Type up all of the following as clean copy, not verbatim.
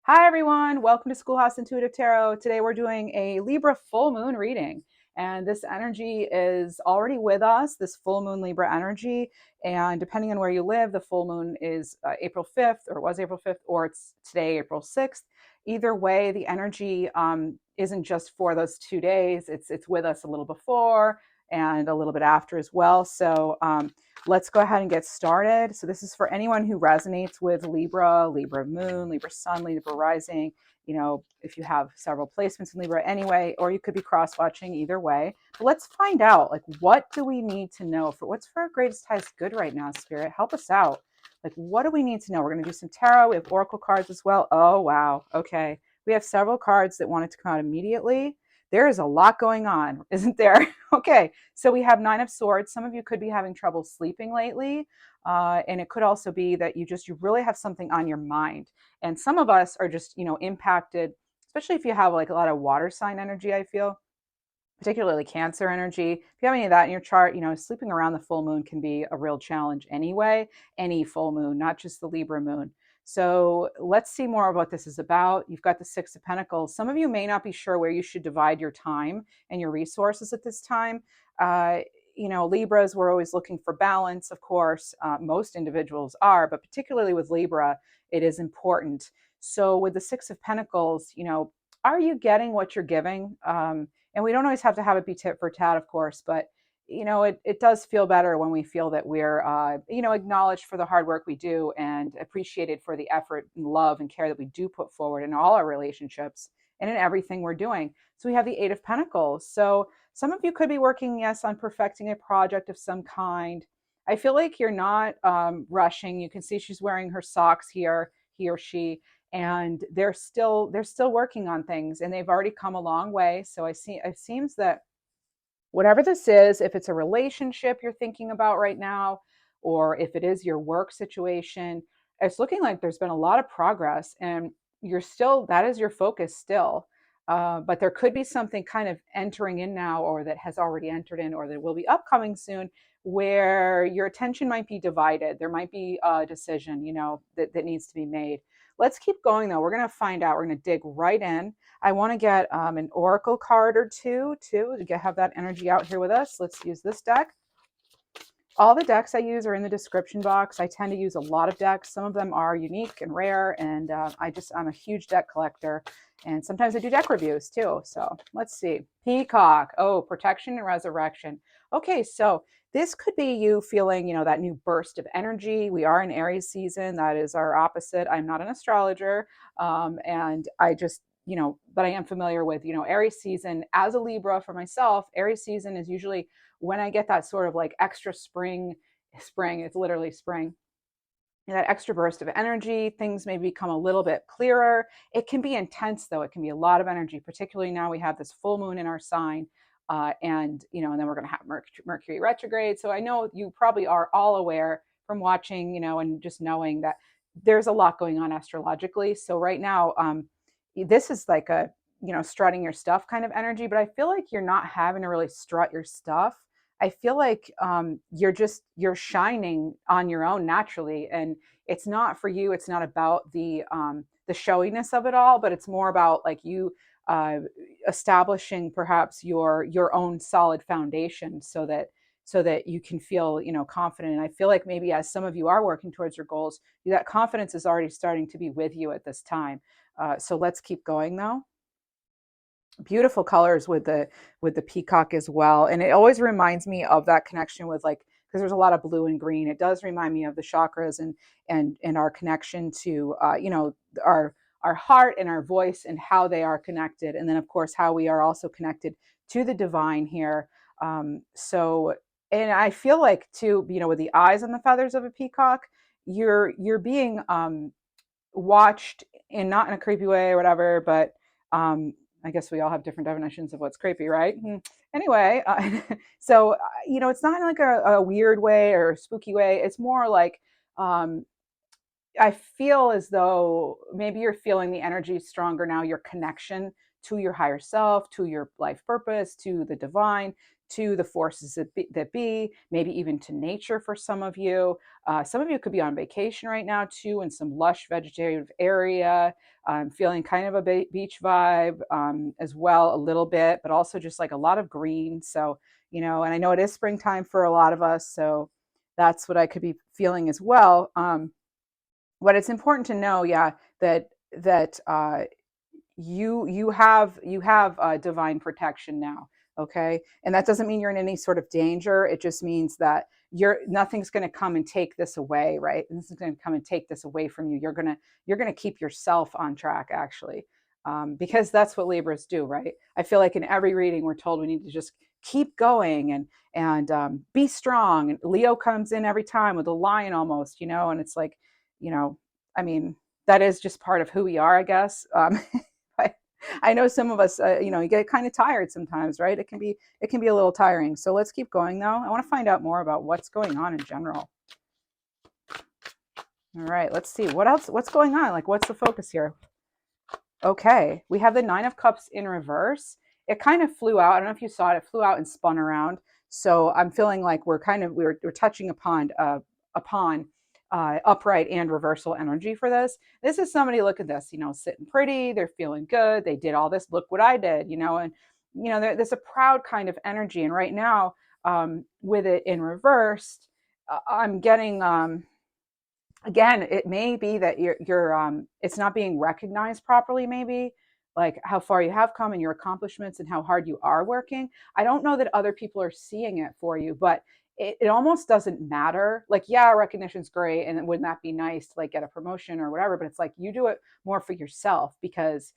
Hi, everyone. Welcome to Schoolhouse Intuitive Tarot. Today we're doing a Libra full moon reading. And this energy is already with us, this full moon Libra energy. And depending on where you live, the full moon is April 5th, or it was April 5th, or it's today, April 6th. Either way, the energy isn't just for those 2 days, it's with us a little before and a little bit after as well. So let's go ahead and get started. So this is for anyone who resonates with Libra, Libra moon, Libra sun, Libra rising. You know, if you have several placements in Libra anyway, or you could be cross-watching either way. But let's find out, like, what do we need to know for what's for our greatest highest good right now, Spirit? Help us out. Like, what do we need to know? We're going to do some tarot. We have oracle cards as well. Oh, wow. Okay. We have several cards that wanted to come out immediately. There is a lot going on, isn't there? Okay, so we have Nine of Swords. Some of you could be having trouble sleeping lately. And it could also be that you really have something on your mind. And some of us are just, impacted, especially if you have like a lot of water sign energy, I feel, particularly Cancer energy. If you have any of that in your chart, sleeping around the full moon can be a real challenge anyway, any full moon, not just the Libra moon. So let's see more of what this is about. You've got the Six of Pentacles. Some of you may not be sure where you should divide your time and your resources at this time. Libras, we're always looking for balance, of course. Most individuals are, but particularly with Libra, it is important. So with the Six of Pentacles, are you getting what you're giving? And we don't always have to have it be tit for tat, of course, but it does feel better when we feel that we're acknowledged for the hard work we do and appreciated for the effort and love and care that we do put forward in all our relationships and in everything we're doing. So we have the Eight of Pentacles. So some of you could be working, yes, on perfecting a project of some kind. I feel like you're not rushing. You can see she's wearing her socks here, he or she, and they're still working on things, and they've already come a long way. So it seems that whatever this is, if it's a relationship you're thinking about right now, or if it is your work situation, it's looking like there's been a lot of progress, and that is your focus still. But there could be something kind of entering in now, or that has already entered in, or that will be upcoming soon, where your attention might be divided. There might be a decision, that needs to be made. Let's keep going though. We're going to find out. We're going to dig right in. I want to get an oracle card or two too to have that energy out here with us. Let's use this deck. All the decks I use are in the description box. I tend to use a lot of decks. Some of them are unique and rare, and I'm a huge deck collector, and sometimes I do deck reviews too. So let's see. Peacock. Oh, protection and resurrection. Okay, so this could be you feeling, that new burst of energy. We are in Aries season. That is our opposite. I'm not an astrologer, and I just, but I am familiar with, Aries season as a Libra for myself. Aries season is usually when I get that sort of like extra spring, it's literally spring, that extra burst of energy, things may become a little bit clearer. It can be intense though. It can be a lot of energy, particularly now we have this full moon in our sign. And then we're going to have Mercury retrograde. So I know you probably are all aware from watching, and just knowing that there's a lot going on astrologically. So right now, this is like a, strutting your stuff kind of energy, but I feel like you're not having to really strut your stuff. I feel like you're shining on your own naturally, and it's not for you. It's not about the showiness of it all, but it's more about like you uh, establishing perhaps your own solid foundation, so that you can feel confident. And I feel like maybe as some of you are working towards your goals, that confidence is already starting to be with you at this time. So let's keep going though. Beautiful colors with the peacock as well, and it always reminds me of that connection with, like, because there's a lot of blue and green. It does remind me of the chakras and our connection to our heart and our voice and how they are connected, and then of course how we are also connected to the divine here. So, and I feel like too, with the eyes and the feathers of a peacock, you're being watched, in not in a creepy way or whatever, but I guess we all have different definitions of what's creepy, right? Anyway, so it's not in like a weird way or a spooky way. It's more like I feel as though maybe you're feeling the energy stronger now, your connection to your higher self, to your life purpose, to the divine, to the forces that be, maybe even to nature for some of you. Some of you could be on vacation right now too, in some lush vegetative area. Feeling kind of a beach vibe as well, a little bit, but also just like a lot of green. So, you know, and I know it is springtime for a lot of us. So that's what I could be feeling as well. But it's important to know, yeah, that you have divine protection now. Okay, and that doesn't mean you're in any sort of danger. It just means that nothing's going to come and take this away, right? This is going to come and take this away from you. You're gonna keep yourself on track, actually, because that's what Libras do, right? I feel like in every reading we're told we need to just keep going and be strong. And Leo comes in every time with a lion almost, you know, and it's like, you know, I mean, that is just part of who we are, I guess. I know some of us, you know, you get kind of tired sometimes, right? It can be a little tiring. So let's keep going though. I want to find out more about what's going on in general. All right, let's see what else, what's going on? Like, what's the focus here? Okay, we have the Nine of Cups in reverse. It kind of flew out. I don't know if you saw it. It flew out and spun around. So I'm feeling like we're touching upon upright and reversal energy for this. This is somebody, look at this, you know, sitting pretty, they're feeling good, they did all this, look what I did, you know, and, you know, there's a proud kind of energy. And right now, with it in reversed, I'm getting, again, it may be that it's not being recognized properly, maybe, like how far you have come and your accomplishments and how hard you are working. I don't know that other people are seeing it for you, but it almost doesn't matter. Like, yeah, recognition's great, and wouldn't that be nice to like get a promotion or whatever, but it's like you do it more for yourself, because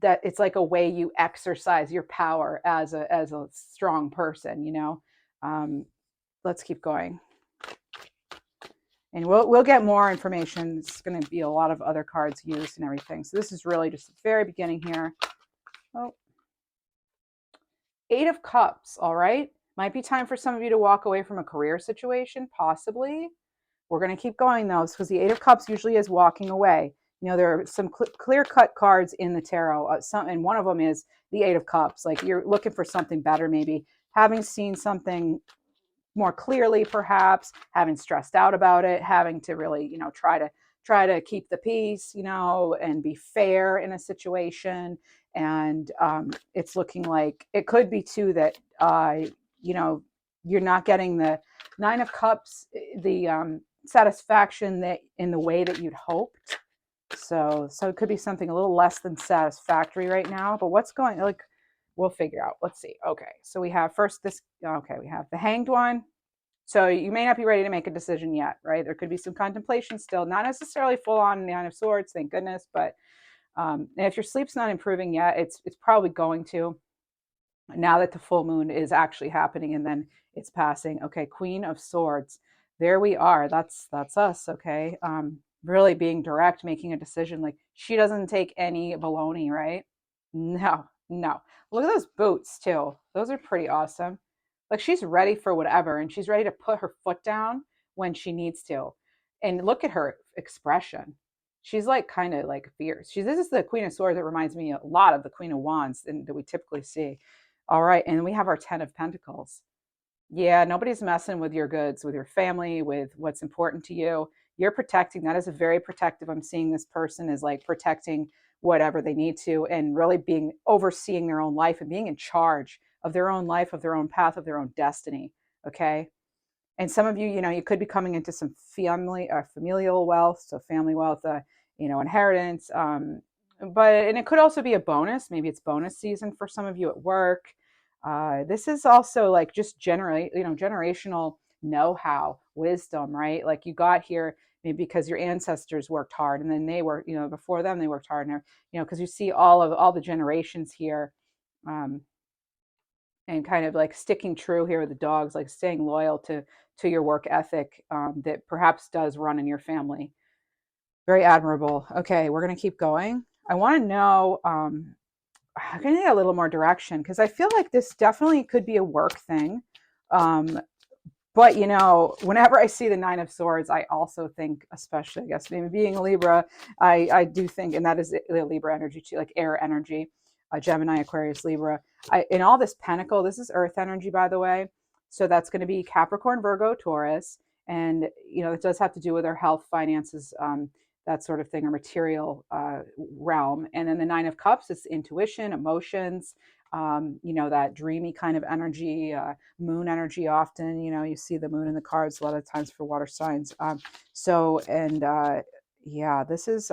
that it's like a way you exercise your power as a strong person, you know. Let's keep going, and we'll get more information. It's going to be a lot of other cards used and everything. So this is really just the very beginning here. Oh, Eight of Cups. All right. Might be time for some of you to walk away from a career situation, possibly. We're going to keep going though, because the Eight of Cups usually is walking away. You know, there are some clear-cut cards in the tarot, and one of them is the Eight of Cups. Like, you're looking for something better, maybe having seen something more clearly, perhaps having stressed out about it, having to really, you know, try to keep the peace, you know, and be fair in a situation. And it's looking like it could be too that you know, you're not getting the Nine of Cups, the satisfaction that in the way that you'd hoped. So it could be something a little less than satisfactory right now. But what's going, like, we'll figure out. Let's see. Okay, so we have first this. Okay, we have the Hanged one. So you may not be ready to make a decision yet, right? There could be some contemplation still, not necessarily full on Nine of Swords, thank goodness. But and if your sleep's not improving yet, it's probably going to, now that the full moon is actually happening and then it's passing. Okay, Queen of Swords. There we are. That's us. Okay. Really being direct, making a decision. Like, she doesn't take any baloney, right? No. Look at those boots too. Those are pretty awesome. Like, she's ready for whatever, and she's ready to put her foot down when she needs to. And look at her expression. She's like kind of like fierce. This is the Queen of Swords. That reminds me a lot of the Queen of Wands that we typically see. All right, and we have our Ten of Pentacles. Yeah, nobody's messing with your goods, with your family, with what's important to you. You're protecting. That is a very protective. I'm seeing this person is like protecting whatever they need to, and really being overseeing their own life and being in charge of their own life, of their own path, of their own destiny. Okay. And some of you, you know, you could be coming into some familial wealth, so family wealth, you know, inheritance. And it could also be a bonus. Maybe it's bonus season for some of you at work. This is also like just generational know-how, wisdom, right? Like, you got here maybe because your ancestors worked hard, and then they were, you know, before them they worked hard, and you know, because you see all the generations here, and kind of like sticking true here with the dogs, like staying loyal to your work ethic, that perhaps does run in your family. Very admirable. Okay, we're gonna keep going. I want to know. I'm going to need a little more direction, because I feel like this definitely could be a work thing. But, you know, whenever I see the Nine of Swords, I also think, especially, I guess, maybe being a Libra, I do think, and that is the Libra energy too, like air energy. Gemini, Aquarius, Libra. In all this pentacle, this is earth energy, by the way. So that's going to be Capricorn, Virgo, Taurus. And, it does have to do with our health, finances, that sort of thing, or material realm. And then the Nine of Cups is intuition, emotions, that dreamy kind of energy, moon energy often. You see the moon in the cards a lot of times for water signs. This is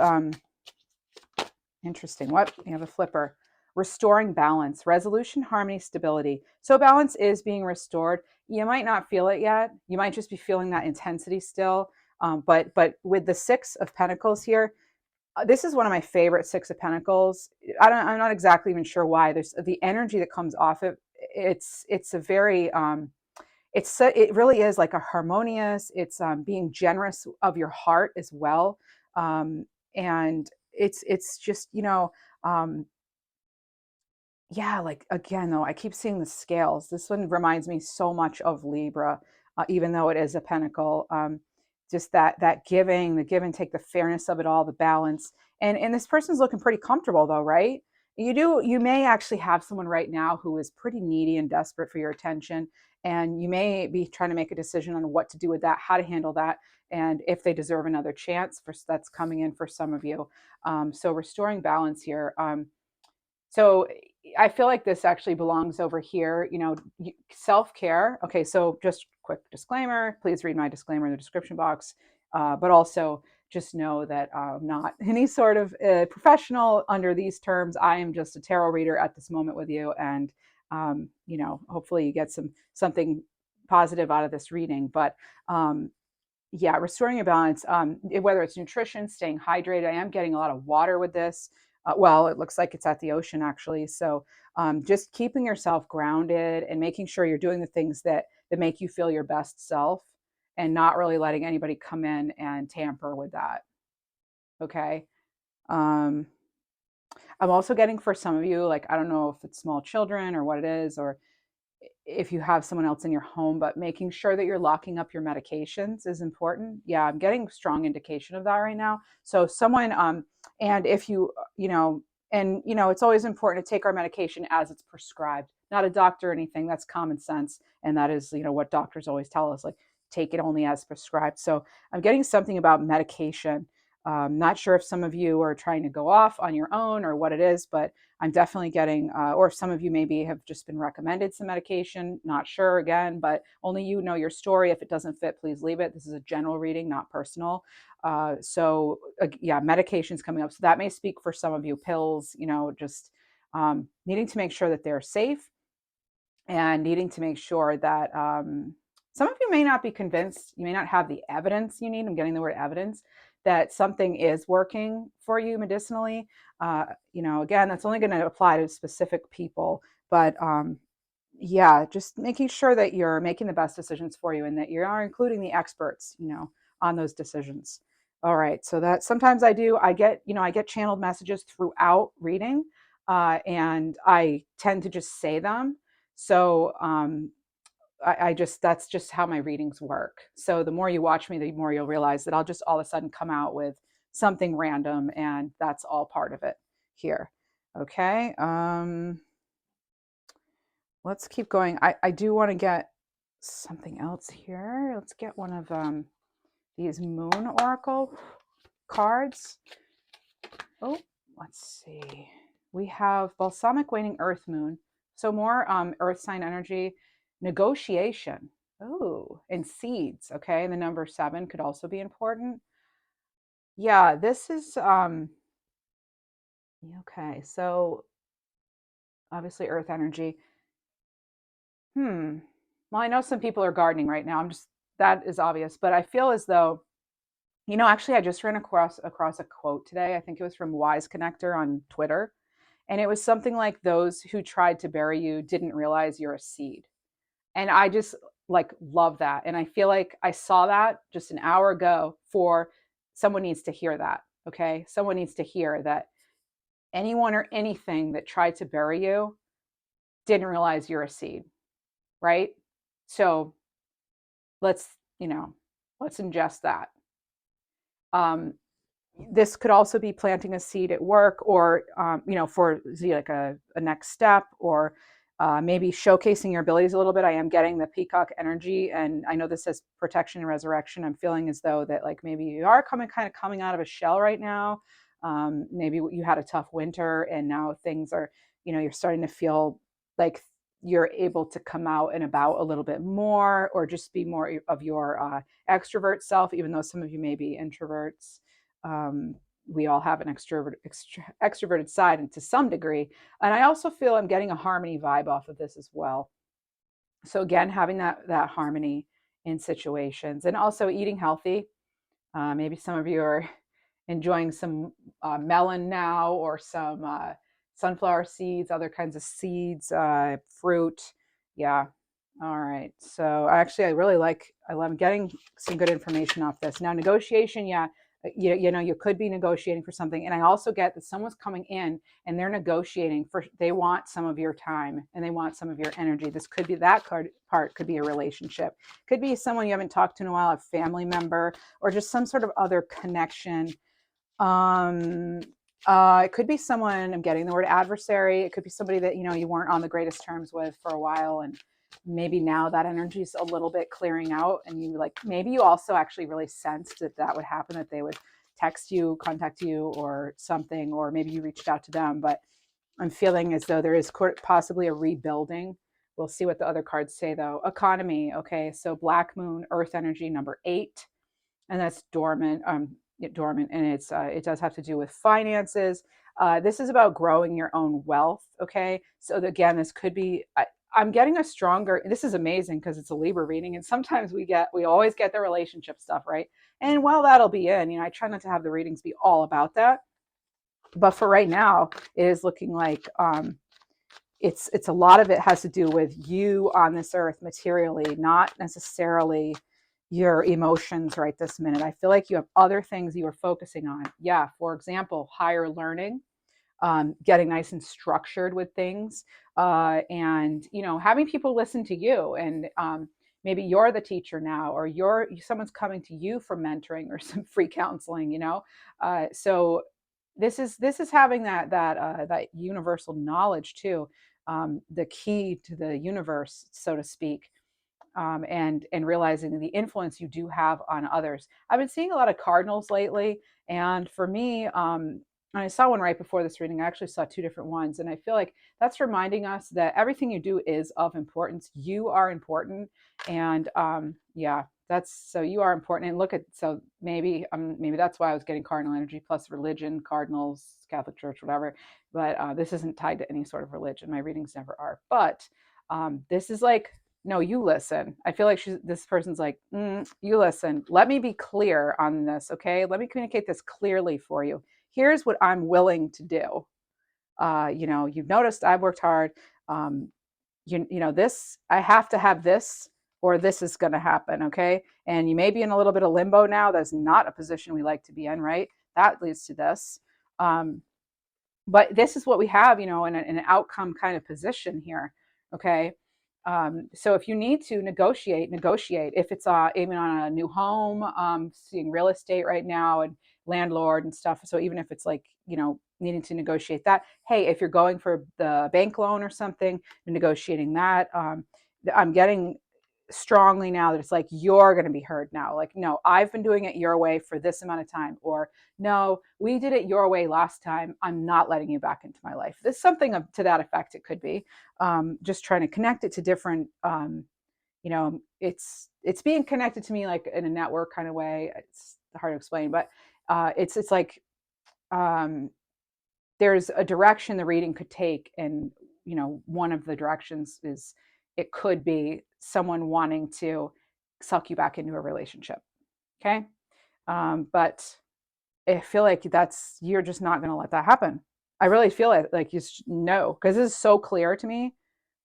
interesting. What? You have a flipper. Restoring balance, resolution, harmony, stability. So balance is being restored. You might not feel it yet. You might just be feeling that intensity still. But with the Six of Pentacles here, this is one of my favorite Six of Pentacles. I'm not exactly even sure why. There's the energy that comes off it. It's a very it really is like a harmonious. It's being generous of your heart as well, and it's just yeah, like again though, I keep seeing the scales. This one reminds me so much of Libra, even though it is a pentacle. Just that giving, the give and take, the fairness of it all, the balance. And this person's looking pretty comfortable though, right? You may actually have someone right now who is pretty needy and desperate for your attention, and you may be trying to make a decision on what to do with that, how to handle that, and if they deserve another chance. That's coming in for some of you. So restoring balance here. So I feel like this actually belongs over here, self-care. Okay, so just quick disclaimer, please read my disclaimer in the description box. But also just know that I'm not any sort of professional under these terms. I am just a tarot reader at this moment with you. And, hopefully you get something positive out of this reading. But yeah, restoring your balance, whether it's nutrition, staying hydrated. I am getting a lot of water with this. Well, it looks like it's at the ocean actually. So just keeping yourself grounded and making sure you're doing the things that make you feel your best self, and not really letting anybody come in and tamper with that. Okay. Um, I'm also getting for some of you, like, I don't know if it's small children or what it is, or if you have someone else in your home, but making sure that you're locking up your medications is important. Yeah, I'm getting strong indication of that right now. So someone, and if it's always important to take our medication as it's prescribed, not a doctor or anything. That's common sense. And that is, what doctors always tell us, like, take it only as prescribed. So I'm getting something about medication. Not sure if some of you are trying to go off on your own or what it is, but I'm definitely getting, or some of you maybe have just been recommended some medication. Not sure again, but only you know your story. If it doesn't fit, please leave it. This is a general reading, not personal. Yeah, medication's coming up. So that may speak for some of you. Pills, just needing to make sure that they're safe, and needing to make sure that some of you may not be convinced. You may not have the evidence you need. I'm getting the word evidence that something is working for you medicinally. Again, that's only going to apply to specific people. But yeah, just making sure that you're making the best decisions for you, and that you are including the experts, on those decisions. All right. So that sometimes I get channeled messages throughout reading, and I tend to just say them. So I just, that's just how my readings work. So the more you watch me, the more you'll realize that I'll just all of a sudden come out with something random, and that's all part of it here. Okay. Let's keep going. I do want to get something else here. Let's get one of these moon oracle cards. Oh, let's see. We have balsamic waning earth moon. So more earth sign energy, negotiation. Oh, and seeds. Okay. And the number 7 could also be important. Yeah, this is okay. So obviously earth energy. Well, I know some people are gardening right now. That is obvious, but I feel as though, actually I just ran across a quote today. I think it was from Wise Connector on Twitter. And it was something like, those who tried to bury you didn't realize you're a seed. And I just like love that. And I feel like I saw that just an hour ago. For someone needs to hear that. Okay. Someone needs to hear that anyone or anything that tried to bury you didn't realize you're a seed. Right. So let's ingest that. Um, this could also be planting a seed at work, or you know, for like a next step, or maybe showcasing your abilities a little bit. I am getting the peacock energy, and I know this says protection and resurrection. I'm feeling as though that like maybe you are kind of coming out of a shell right now. Maybe you had a tough winter, and now things are, you know, you're starting to feel like you're able to come out and about a little bit more, or just be more of your extrovert self, even though some of you may be introverts. um, we all have an extroverted side, and to some degree. And I also feel I'm getting a harmony vibe off of this as well. So again, having that harmony in situations, and also eating healthy. Maybe some of you are enjoying some melon now, or some sunflower seeds, other kinds of seeds, fruit. Yeah. All right. So actually, I love getting some good information off this. Now, negotiation, yeah, you know, you could be negotiating for something. And I also get that someone's coming in and they're negotiating for, they want some of your time and they want some of your energy. This could be that part could be a relationship, could be someone you haven't talked to in a while, a family member, or just some sort of other connection. um it could be someone, I'm getting the word adversary. It could be somebody that, you know, you weren't on the greatest terms with for a while, and maybe now that energy is a little bit clearing out, and you like, maybe you also actually really sensed that that would happen, that they would text you, contact you, or something, or maybe you reached out to them. But I'm feeling as though there is possibly a rebuilding. We'll see what the other cards say though. Economy. Okay, so black moon, earth energy, number 8, and that's dormant. Dormant, and it does have to do with finances. This is about growing your own wealth. Okay, so again, this could be. I'm getting a stronger. This is amazing because it's a Libra reading, and sometimes we always get the relationship stuff, right? And while that'll be in, you know, I try not to have the readings be all about that. But for right now, it is looking like it's a lot of it has to do with you on this earth materially, not necessarily your emotions right this minute. I feel like you have other things you are focusing on. Yeah, for example, higher learning, getting nice and structured with things, and you know, having people listen to you, and maybe you're the teacher now, or someone's coming to you for mentoring or some free counseling. You know, so this is having that universal knowledge too, the key to the universe, so to speak. And realizing the influence you do have on others. I've been seeing a lot of cardinals lately, and for me, and I saw one right before this reading. I actually saw two different ones, and I feel like that's reminding us that everything you do is of importance. You are important, and yeah, that's so you are important. And look at, so maybe that's why I was getting cardinal energy plus religion, cardinals, Catholic Church, whatever. But this isn't tied to any sort of religion. My readings never are. But this is like, no, you listen. I feel like this person's like, you listen. Let me be clear on this, okay? Let me communicate this clearly for you. Here's what I'm willing to do. You know, you've noticed I've worked hard. Um, you know, this, I have to have this, or this is going to happen, okay? And you may be in a little bit of limbo now. That's not a position we like to be in, right? That leads to this. But this is what we have, you know, in an outcome kind of position here, okay? So if you need to negotiate. If it's even on a new home, seeing real estate right now, and landlord and stuff. So even if it's like, you know, needing to negotiate that, hey, if you're going for the bank loan or something, negotiating that. I'm getting strongly now that it's like, you're going to be heard now. Like, no, I've been doing it your way for this amount of time, or no, we did it your way last time. I'm not letting you back into my life. There's something to that effect. It could be just trying to connect it to different, you know, it's being connected to me like in a network kind of way. It's hard to explain, but it's like there's a direction the reading could take, and you know, one of the directions is, it could be someone wanting to suck you back into a relationship. Okay. But I feel like you're just not going to let that happen. I really feel like you know, because this is so clear to me.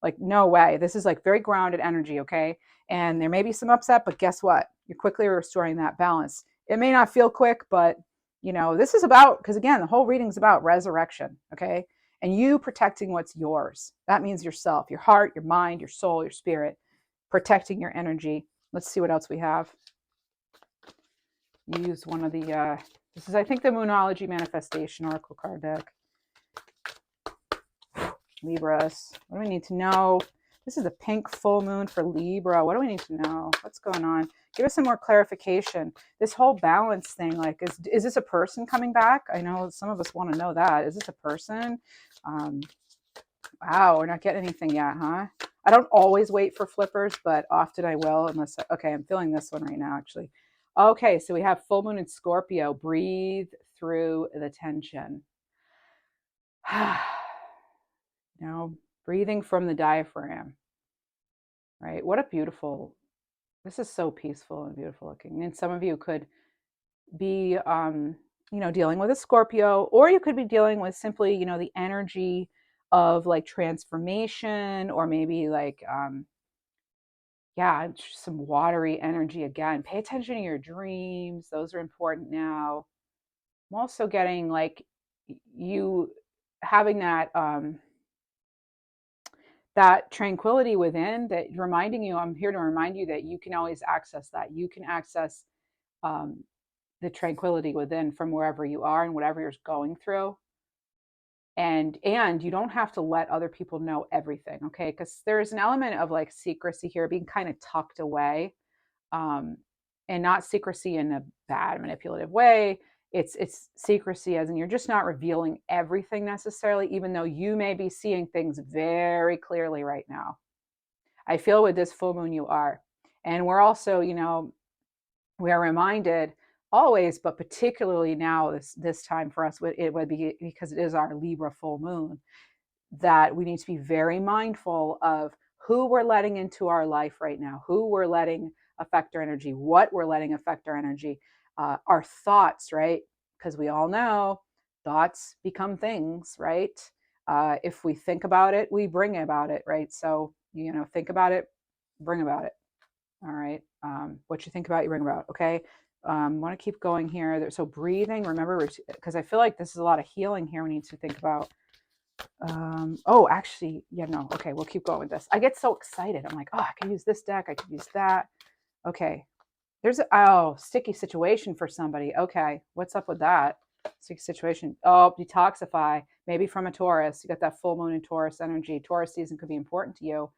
Like, no way. This is like very grounded energy. Okay. And there may be some upset, but guess what? You're quickly restoring that balance. It may not feel quick, but you know, this is about, because again, the whole reading is about resurrection. Okay. And you protecting what's yours. That means yourself, your heart, your mind, your soul, your spirit, protecting your energy. Let's see what else we have. You used one of the This is, I think, the Moonology Manifestation Oracle card deck. Libras. What do we need to know? This is the pink full moon for Libra. What do we need to know? What's going on? Give us some more clarification. This whole balance thing, like, is this a person coming back? I know some of us want to know that. Is this a person? Wow, we're not getting anything yet, huh? I don't always wait for flippers, but often I will, unless, okay, I'm feeling this one right now, actually. Okay, so we have full moon in Scorpio. Breathe through the tension. Now, breathing from the diaphragm, right? What a beautiful, this is so peaceful and beautiful looking. And some of you could be, dealing with a Scorpio, or you could be dealing with simply, the energy of like transformation, or maybe like, some watery energy again. Pay attention to your dreams. Those are important now. I'm also getting like you having that tranquility within, that reminding you, I'm here to remind you that you can always access that. You can access the tranquility within from wherever you are and whatever you're going through. And you don't have to let other people know everything, okay? Because there's an element of like secrecy here, being kind of tucked away, and not secrecy in a bad, manipulative way. It's secrecy as in you're just not revealing everything necessarily, even though you may be seeing things very clearly right now. I feel with this full moon you are. And we're also, we are reminded always, but particularly now, this time for us, it would be because it is our Libra full moon, that we need to be very mindful of who we're letting into our life right now, who we're letting affect our energy, what we're letting affect our energy, our thoughts, right? Because we all know thoughts become things, right? If we think about it, we bring about it, right? So, think about it, bring about it. All right. What you think about, you bring about. Okay. Want to keep going here. So breathing, remember, because I feel like this is a lot of healing here we need to think about. Actually, yeah, no. Okay, we'll keep going with this. I get so excited. I'm like, oh, I can use this deck. I could use that. Okay. There's sticky situation for somebody. Okay. What's up with that? Sticky situation. Oh, detoxify. Maybe from a Taurus. You got that full moon in Taurus energy. Taurus season could be important to you.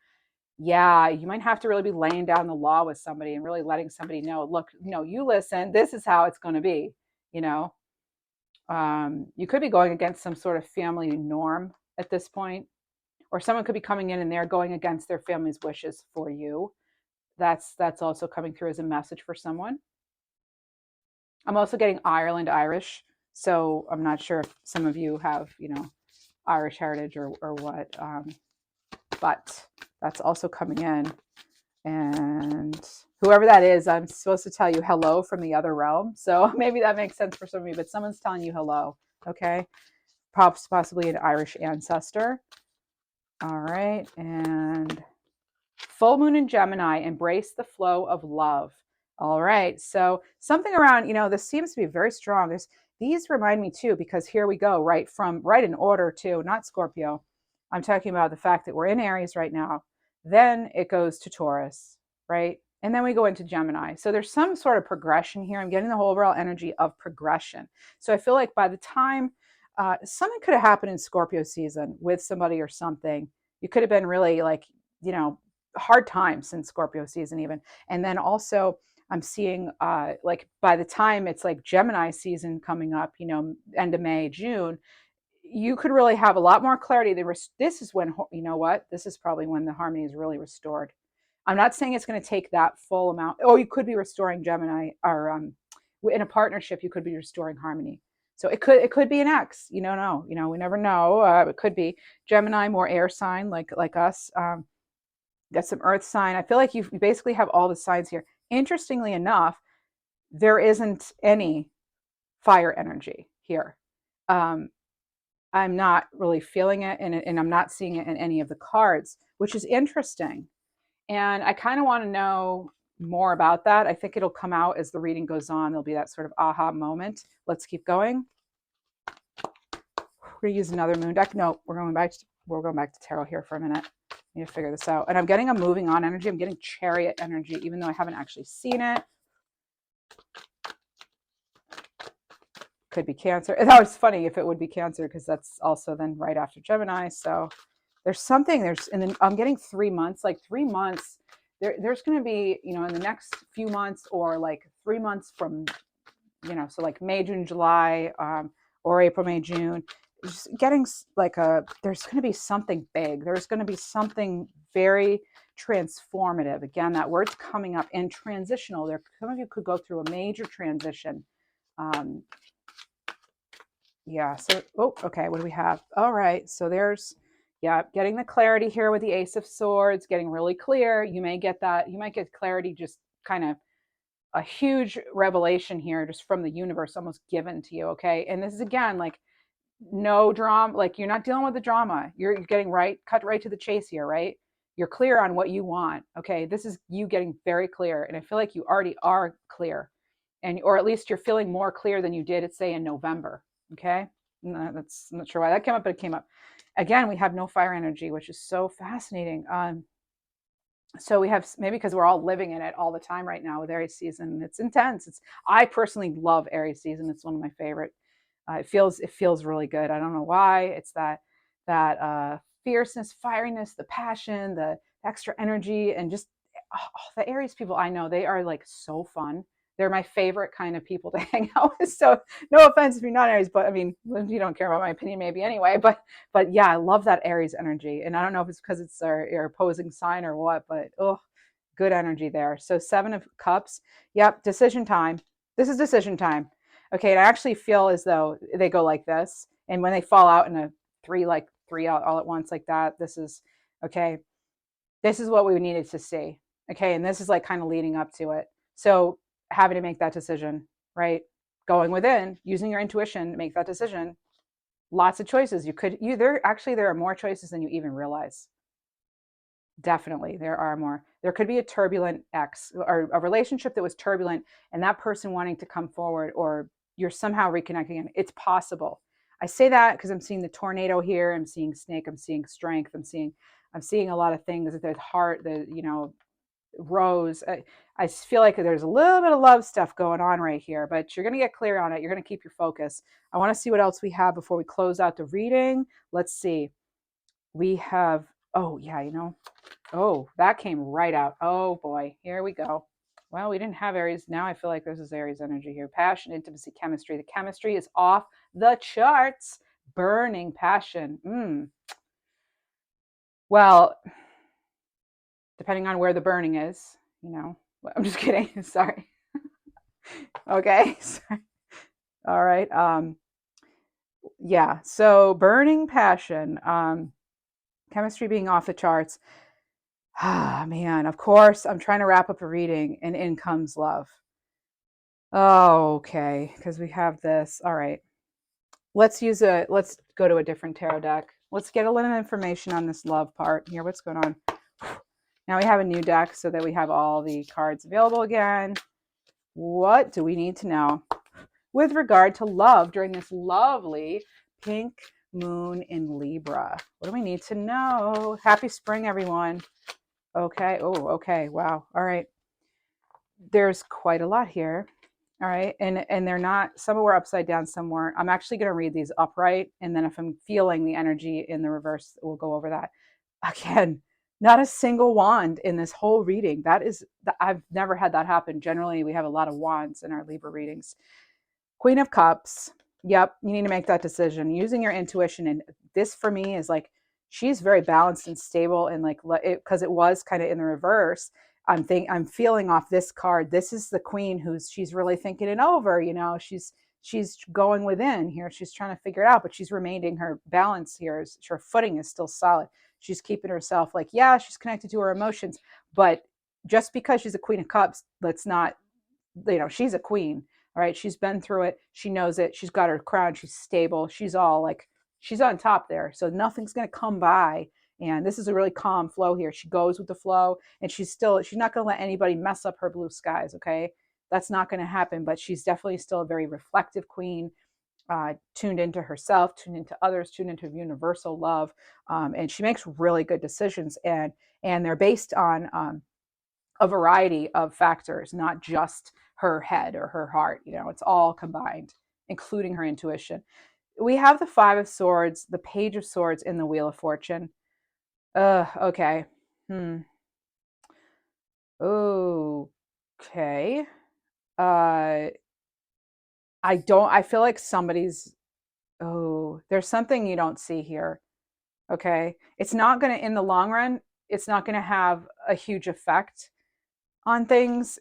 Yeah, you might have to really be laying down the law with somebody and really letting somebody know, look, you listen, this is how it's going to be, you could be going against some sort of family norm at this point, or someone could be coming in and they're going against their family's wishes for you. That's also coming through as a message for someone. I'm also getting Ireland Irish, so I'm not sure if some of you have, Irish heritage or what, but that's also coming in. And whoever that is, I'm supposed to tell you hello from the other realm. So maybe that makes sense for some of you, but someone's telling you hello. Okay. Possibly an Irish ancestor. All right. And full moon in Gemini, embrace the flow of love. All right. So something around, this seems to be very strong. These remind me too, because here we go, right in order too, not Scorpio. I'm talking about the fact that we're in Aries right now. Then it goes to Taurus, right? And then we go into Gemini. So there's some sort of progression here. I'm getting the whole overall energy of progression. So I feel like by the time something could have happened in Scorpio season with somebody or something, you could have been really like, hard times in Scorpio season even. And then also I'm seeing like by the time it's like Gemini season coming up, end of May, June, you could really have a lot more clarity. This is when, this is probably when the harmony is really restored. I'm not saying it's going to take that full amount. Oh, you could be restoring Gemini, or in a partnership, you could be restoring harmony. So it could be an ex. We never know. It could be Gemini, more air sign like us. Got some earth sign. I feel like you basically have all the signs here. Interestingly enough, there isn't any fire energy here. I'm not really feeling it, and I'm not seeing it in any of the cards, which is interesting. And I kind of want to know more about that. I think it'll come out as the reading goes on. There'll be that sort of aha moment. Let's keep going. We're gonna use another moon deck. No, we're going back to tarot here for a minute. I need to figure this out. And I'm getting a moving on energy. I'm getting chariot energy, even though I haven't actually seen it. Could be Cancer. That was funny if it would be Cancer, because that's also then right after Gemini. So there's something, and then I'm getting 3 months, like 3 months. There's going to be, in the next few months, or like 3 months from, so like May, June, July, or April, May, June, just getting like there's going to be something big. There's going to be something very transformative. Again, that word's coming up, and transitional. Some of you could go through a major transition. Yeah. So, okay. What do we have? All right. So there's, getting the clarity here with the Ace of Swords, getting really clear. You may get that. You might get clarity, just kind of a huge revelation here, just from the universe, almost given to you. Okay. And this is, again, like, no drama. Like, you're not dealing with the drama. You're getting cut right to the chase here, right? You're clear on what you want. Okay. This is you getting very clear. And I feel like you already are clear, or at least you're feeling more clear than you did, say, in November. Okay. No, I'm not sure why that came up, but it came up. Again, we have no fire energy, which is so fascinating. So we have, maybe because we're all living in it all the time right now with Aries season. It's intense. I personally love Aries season. It's one of my favorite. It feels really good. I don't know why. It's that fierceness, fieriness, the passion, the extra energy, and just the Aries people I know, they are like so fun. They're my favorite kind of people to hang out with. So no offense if you're not Aries, but I mean, you don't care about my opinion maybe anyway. But yeah, I love that Aries energy. And I don't know if it's because it's your opposing sign or what, but good energy there. So 7 of Cups. Yep, decision time. This is decision time. Okay, and I actually feel as though they go like this. And when they fall out in a three out all at once like that, this is, okay, this is what we needed to see. Okay, and this is like kind of leading up to it. So having to make that decision, right? Going within, using your intuition to make that decision. Lots of choices. There are more choices than you even realize. Definitely, there are more. There could be a turbulent ex, or a relationship that was turbulent, and that person wanting to come forward, or you're somehow reconnecting. And it's possible. I say that because I'm seeing the tornado here. I'm seeing snake. I'm seeing strength. I'm seeing a lot of things. There's heart. Rose. I feel like there's a little bit of love stuff going on right here, but you're going to get clear on it. You're going to keep your focus. I want to see what else we have before we close out the reading. Let's see. We have, that came right out. Oh boy, here we go. Well, we didn't have Aries. Now I feel like this is Aries energy here. Passion, intimacy, chemistry. The chemistry is off the charts. Burning passion. Well, depending on where the burning is, I'm just kidding. Sorry. Okay. Sorry. All right. Yeah. So burning passion, chemistry being off the charts. Ah, man, of course, I'm trying to wrap up a reading, and in comes love. Oh, okay. Because we have this. All right. Let's go to a different tarot deck. Let's get a little information on this love part here. What's going on? Now we have a new deck so that we have all the cards available again. What do we need to know with regard to love during this lovely pink moon in Libra? What do we need to know? Happy spring, everyone. Okay. Oh, okay. Wow. All right. There's quite a lot here. All right. And they're not, some were upside down, some weren't. I'm actually going to read these upright. And then if I'm feeling the energy in the reverse, we'll go over that. Again, not a single wand in this whole reading. I've never had that happen. Generally, we have a lot of wands in our Libra readings. Queen of Cups. Yep, you need to make that decision using your intuition. And this for me is like, she's very balanced and stable, and like, because it was kind of in the reverse. I'm feeling off this card. This is the queen she's really thinking it over. She's going within here. She's trying to figure it out, but she's remaining her balance here. Her footing is still solid. She's keeping herself like, yeah, she's connected to her emotions, but just because she's a Queen of Cups, let's not, she's a queen. All right. She's been through it. She knows it. She's got her crown. She's stable. She's all like, she's on top there. So nothing's going to come by. And this is a really calm flow here. She goes with the flow, and she's not going to let anybody mess up her blue skies. Okay. That's not going to happen, but she's definitely still a very reflective queen, tuned into herself, tuned into others, tuned into universal love. And she makes really good decisions, and they're based on a variety of factors, not just her head or her heart. It's all combined. including her intuition. We have the Five of Swords, the Page of Swords, and the Wheel of Fortune. Okay. Okay. I feel like there's something you don't see here. Okay. It's not going to, in the long run, it's not going to have a huge effect on things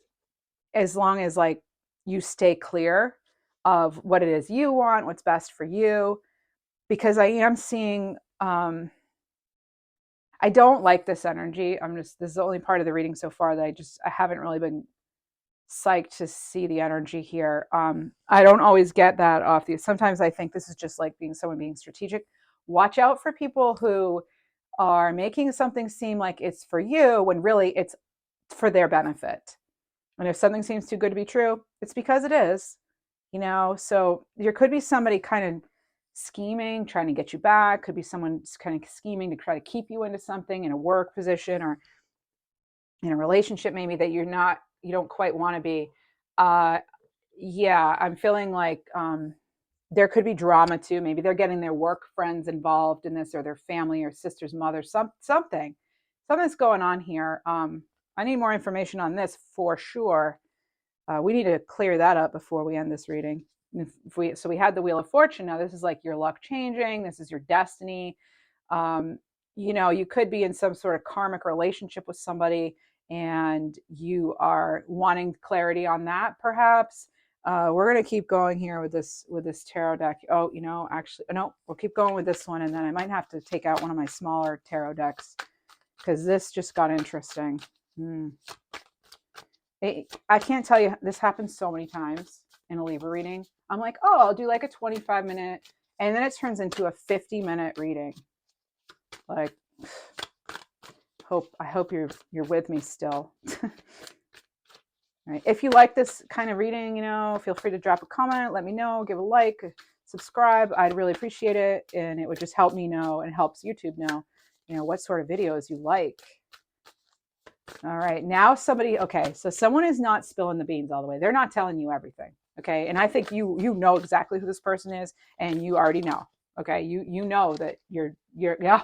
as long as like you stay clear of what it is you want, what's best for you. Because I am seeing, I don't like this energy. This is the only part of the reading so far that I haven't really been psyched to see the energy here. I don't always get that off the, sometimes I think this is just like someone being strategic. Watch out for people who are making something seem like it's for you when really it's for their benefit. And if something seems too good to be true, it's because it is, so there could be somebody kind of scheming, trying to get you back. Could be someone kind of scheming to try to keep you into something in a work position or in a relationship maybe that you don't quite want to be. Yeah, I'm feeling like there could be drama too. Maybe they're getting their work friends involved in this, or their family or sister's mother, something's going on here. I need more information on this for sure. We need to clear that up before we end this reading. So we had the Wheel of Fortune. Now this is like your luck changing. This is your destiny. You could be in some sort of karmic relationship with somebody and you are wanting clarity on that, perhaps. We're going to keep going here with this tarot deck. Actually, no, we'll keep going with this one, and then I might have to take out one of my smaller tarot decks because this just got interesting. I can't tell you, this happens so many times in a Libra reading. I'm like, oh, I'll do like a 25-minute, and then it turns into a 50-minute reading. Like, I hope you're with me still. Right. If you like this kind of reading, feel free to drop a comment, let me know, give a like, subscribe. I'd really appreciate it, and it would just help me know and helps YouTube know, what sort of videos you like. All right, now so someone is not spilling the beans all the way. They're not telling you everything, okay? And I think you know exactly who this person is, and you already know, okay? You know that you're yeah.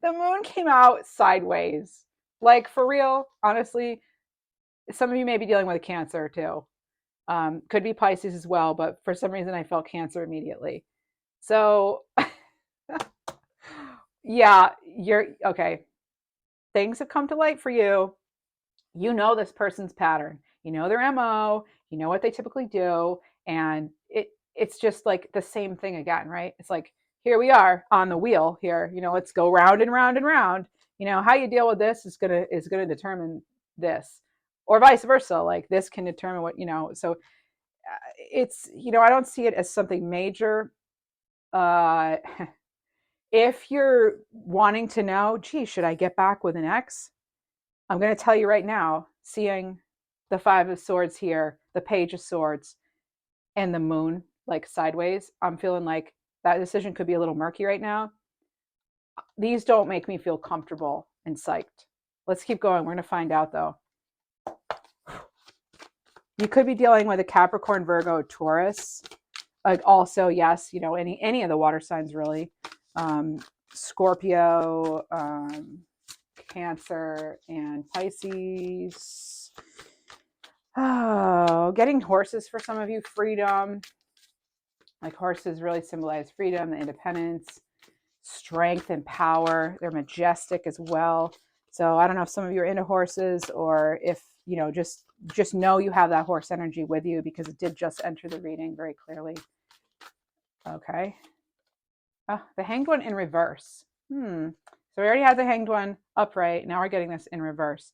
The moon came out sideways, like for real. Honestly, some of you may be dealing with Cancer too. Could be Pisces as well, but for some reason I felt Cancer immediately. So yeah, you're okay. Things have come to light for you. You know this person's pattern. You know their MO. You know what they typically do, and it's just like the same thing again, right? It's like, here we are on the wheel here. Let's go round and round and round. How you deal with this is gonna determine this, or vice versa. Like this can determine what. So it's I don't see it as something major. If you're wanting to know, gee, should I get back with an ex? I'm going to tell you right now, seeing the Five of Swords here, the Page of Swords, and the moon like sideways, I'm feeling like that decision could be a little murky right now. These don't make me feel comfortable and psyched. Let's keep going. We're going to find out though. You could be dealing with a Capricorn, Virgo, Taurus. Also, yes, any of the water signs really. Scorpio, Cancer, and Pisces. Oh, getting horses for some of you, freedom. Like horses really symbolize freedom, the independence, strength, and power. They're majestic as well. So I don't know if some of you are into horses, or if just know you have that horse energy with you, because it did just enter the reading very clearly. Okay. The Hanged One in reverse. So we already had the Hanged One upright. Now we're getting this in reverse.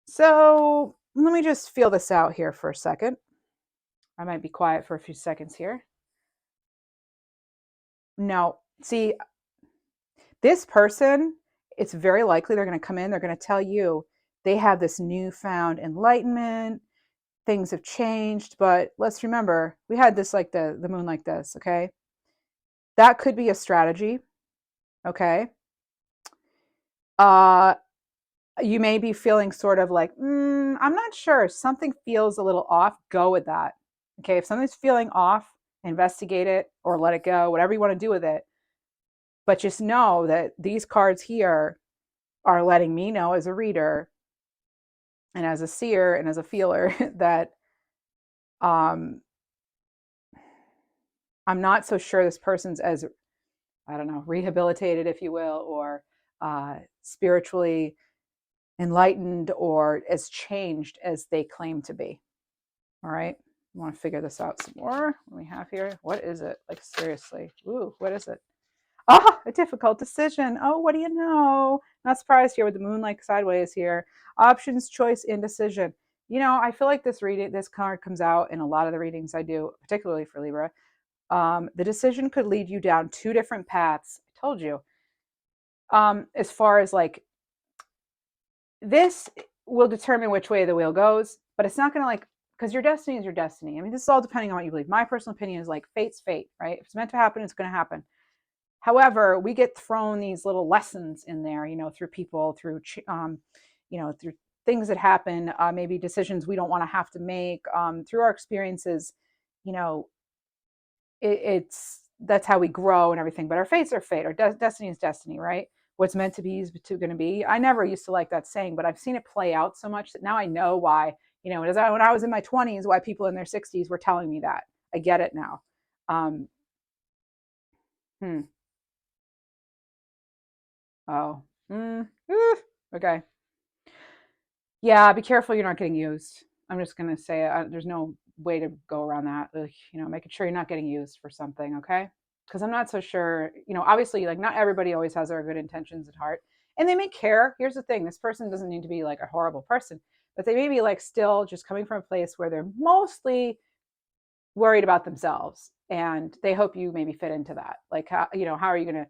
So let me just feel this out here for a second. I might be quiet for a few seconds here. No, see, this person, it's very likely they're going to come in. They're going to tell you they have this newfound enlightenment. Things have changed, but let's remember, we had this like the moon like this, okay? That could be a strategy, okay? You may be feeling sort of like, I'm not sure. Something feels a little off. Go with that. Okay, if something's feeling off, investigate it or let it go, whatever you want to do with it. But just know that these cards here are letting me know as a reader and as a seer and as a feeler that um, I'm not so sure this person's as, I don't know, rehabilitated, if you will, or spiritually enlightened or as changed as they claim to be. All right. I want to figure this out some more. What do we have here? What is it? Like, seriously. Ooh, what is it? Ah, a difficult decision. Oh, what do you know? Not surprised here with the moon like sideways here. Options, choice, indecision. You know, I feel like this card comes out in a lot of the readings I do, particularly for Libra. The decision could lead you down two different paths. I told you. As far as like this will determine which way the wheel goes, but it's not going to like, because your destiny is your destiny. I mean, this is all depending on what you believe. My personal opinion is like fate's fate, right? If it's meant to happen, it's going to happen. However, we get thrown these little lessons in there, you know, through people, through, you know, through things that happen, maybe decisions we don't want to have to make, through our experiences. You know, it's that's how we grow and everything. But our fates are fate. Our destiny is destiny, right? What's meant to be is going to be. I never used to like that saying, but I've seen it play out so much that now I know why. You know, when I was in my 20s, why people in their 60s were telling me that. I get it now. Um, hmm. Oh. Okay. Yeah, be careful you're not getting used. I'm just gonna say there's no way to go around that. You know, making sure you're not getting used for something, okay? Because I'm not so sure. You know, obviously, like not everybody always has their good intentions at heart, and they may care. Here's the thing: this person doesn't need to be like a horrible person, but they may be like still just coming from a place where they're mostly worried about themselves, and they hope you maybe fit into that. Like, how you know, how are you gonna?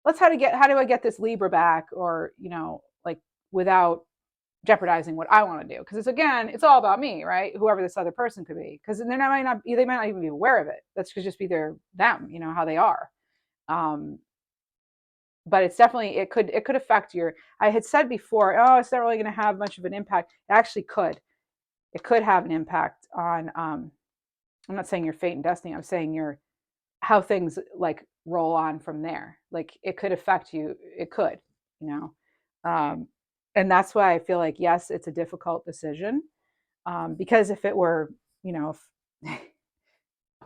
How do I get this Libra back, or you know, like without jeopardizing what I want to do, because it's again, it's all about me, right? Whoever this other person could be, because they might not even be aware of it. That's could just be them, you know, how they are. Um, but it's definitely it could affect your. I had said before, oh, it's not really going to have much of an impact. It actually could. It could have an impact on. I'm not saying your fate and destiny. I'm saying your how things like roll on from there. Like it could affect you. It could, you know. Um, and that's why I feel like yes, it's a difficult decision. Because if it were, you know, if